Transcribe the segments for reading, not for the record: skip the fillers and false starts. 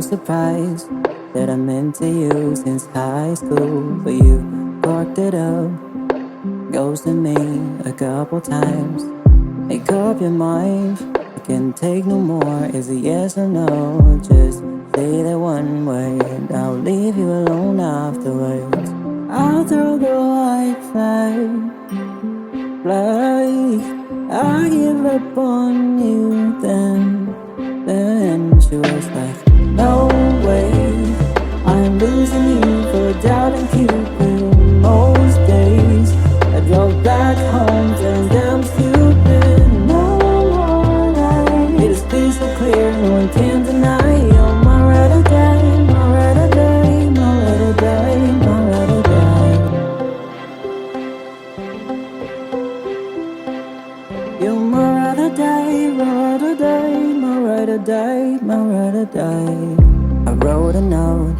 surprise that I'm into you since high school, but you fucked it up, ghosted me a couple times. Make up your mind, I can't take no more. Is it yes or no? Just say that one word, I'll leave you alone afterwards. I'll throw the white flag. I give up on you then she was like, no way, I'm losing you for doubting Cupid. Most days I drove back home feeling damn stupid. No one, it is crystal clear, no one can deny. You're my ride or die, my ride or die, my ride or die, my ride or die. You're my ride or die, my ride or die, my ride or die, my ride or die. I wrote a note,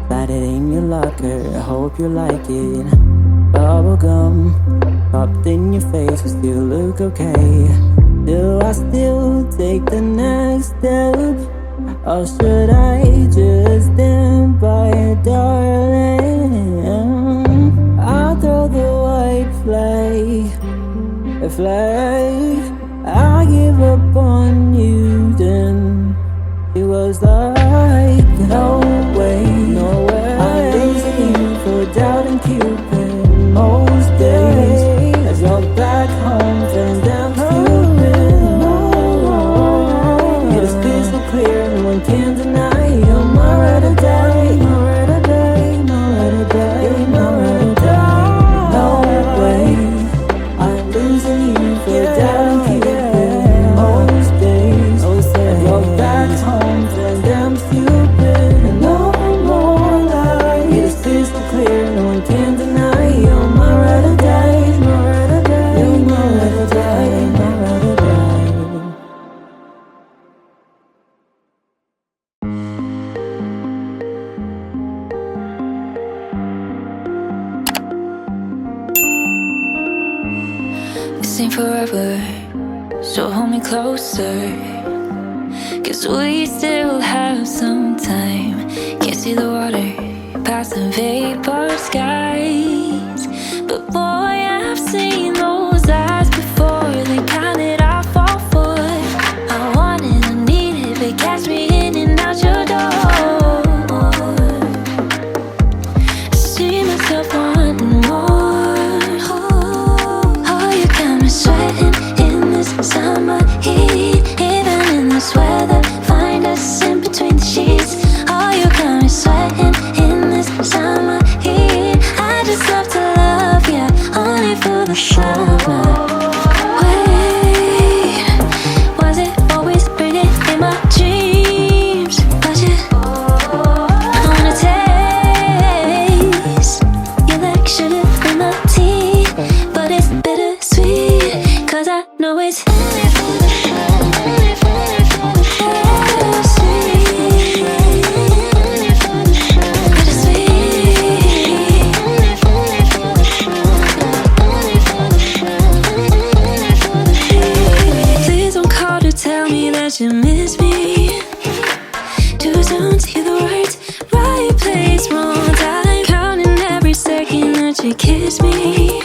slide it in your locker, I hope you like it. Bubblegum popped in your face, you still look okay. Do I still take the next step, or should I just stand by it, darling? I'll throw the white flag. I give up on you then. It was like, no way, no way, I'm losing you for doubting Cupid. Most days I drove back home feeling damn stupid. No, it is crystal clear, no one can deny. You're my ride or die, my ride or die, my ride or die, my ride or die. No way, I'm losing you for doubting Cupid. Most days I drove back home feeling damn stupid. And no more lies, it is crystal clear, no one can deny. You're my ride or die, my ride or die, you're my ride or die, my ride or die. This ain't forever, so hold me closer, 'cause we still have some time. Can't see the water past the vapor skies, but boy, I've seen those eyes before. They counted off all four. I wanted, I needed, but catch me in and out your door. I see myself wanting more. Oh, you got me sweating in this summer heat. Even in this weather, find us in between the sheets. Oh, you got me sweating in this summer heat. I just love to love you, only for the summer. Wait, was it always pretty in my dreams? Was you? I wanna taste your like sugar in my tea, but it's bittersweet, 'cause I know it's you miss me. Too soon to hear the words, right place, wrong time. Counting every second that you kiss me.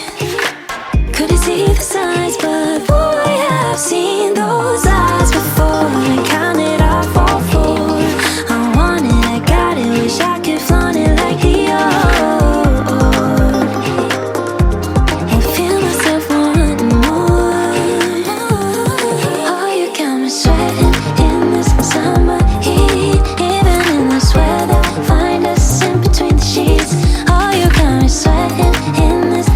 Couldn't see the signs, but boy, I've seen those eyes before. I counted off all four. I want it, I got it, wish I could flaunt it like the old. I feel myself wanting more. Oh, you got me sweating in this summer heat. Even in this weather, find us in between the sheets. Oh, you got me sweating in this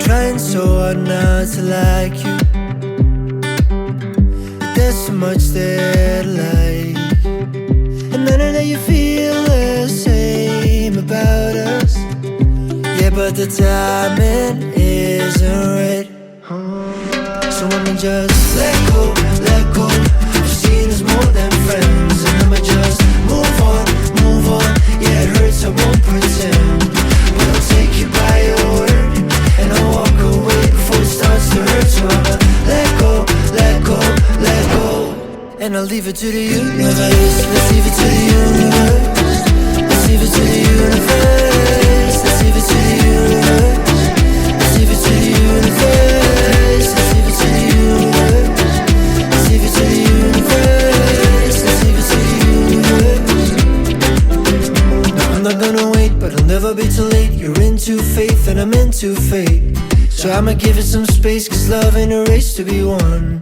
Trying so hard not to like you, but there's so much that I like. And I know that you feel the same about us. Yeah, but the timing isn't right. So I'ma just let go, let go. I've seen us more than friends, and I'ma just move on, move on. Yeah, it hurts, I won't pretend, but I'll take you by your word, and I'll walk away before it starts to hurt. So I'ma let go, let go, let go, and I'll leave it to the universe. Let's leave it to the universe. Let's leave it to the universe. Let's leave it to the universe. Let's leave it to the universe. Let's leave it to the universe. Let's leave it to the universe. Let's leave it to the universe. No, I'm not gonna wait, but I'll never be too late. You're into faith and I'm into fate, so I'ma give it some space, 'cause love ain't a race to be won.